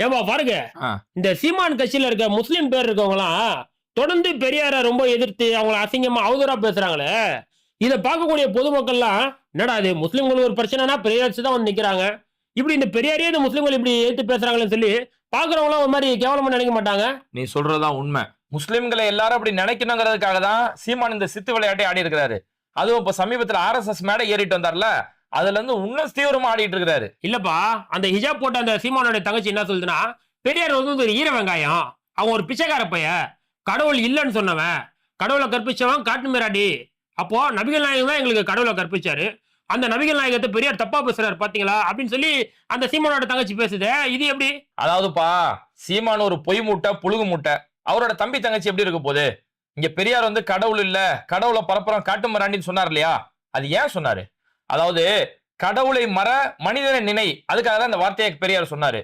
ஏமா பாருங்க, ஆ. இந்த சீமான் கட்சியில இருக்க முஸ்லீம் பேர் இருக்கவங்கலாம் தொடர்ந்து பெரியார ரொம்ப எதிர்த்து அவங்கள அசிங்கமா அவதூறா பேசுறாங்களே. இத பார்க்கக்கூடிய பொதுமக்கள்லாம் என்னடா இது முஸ்லிம்களுக்கு ஒரு பிரச்சனைனா பெரியார் தான் வந்து நிக்கிறாங்க. இப்படி இந்த பெரியாரையே இந்த முஸ்லிம்கள் இப்படி எதிர்த்து பேசுறாங்களேன்னு சொல்லி பார்க்கிறவங்களாம் ஒரு மாதிரி கேவலமா நினைக்க மாட்டாங்க? நீ சொல்றதுதான் உண்மை. முஸ்லிம்களை எல்லாரும் அப்படி நினைக்கணுங்கிறதுக்காக தான் சீமான் இந்த சித்து விளையாட்டை ஆடி இருக்கிறாரு. அதுவும் இப்ப சமீபத்துல ஆர்எஸ்எஸ் மேடை ஏறிட்டு வந்தார்ல, அதுல இருந்து இன்னும் தீவிரமா ஆடிட்டு இருக்கிறாரு. இல்லப்பா, அந்த ஹிஜாப் போட்ட அந்த சீமானோட தங்கச்சி என்ன சொல்லுதுன்னா, பெரியார் வந்து ஒரு ஈர வெங்காயம், அவன் ஒரு பிச்சைக்கார பையன், கடவுள் இல்லைன்னு சொன்னவன், கடவுளை கற்பிச்சவன் காட்டு மிராண்டி. அப்போ நபிகள் நாயகம் தான் எங்களுக்கு கடவுளை கற்பிச்சாரு, அந்த நபிகள் நாயகத்தை பெரியார் தப்பா பேசுறாரு பாத்தீங்களா அப்படின்னு சொல்லி அந்த சீமானோட தங்கச்சி பேசுது. இது எப்படி? அதாவதுப்பா, சீமான் ஒரு பொய் மூட்டை, புழுகு மூட்டை. அவரோட தம்பி தங்கச்சி எப்படி இருக்க போகுது? இங்க பெரியார் வந்து கடவுள் இல்ல, கடவுளை பரப்புறம் காட்டு மிராண்டின்னு சொன்னார் இல்லையா? அது ஏன் சொன்னாரு? அதாவது கடவுளை மற, மனிதனை நினை, அதுக்காக தான் இந்த வார்த்தையை பெரியார் சொன்னாரு.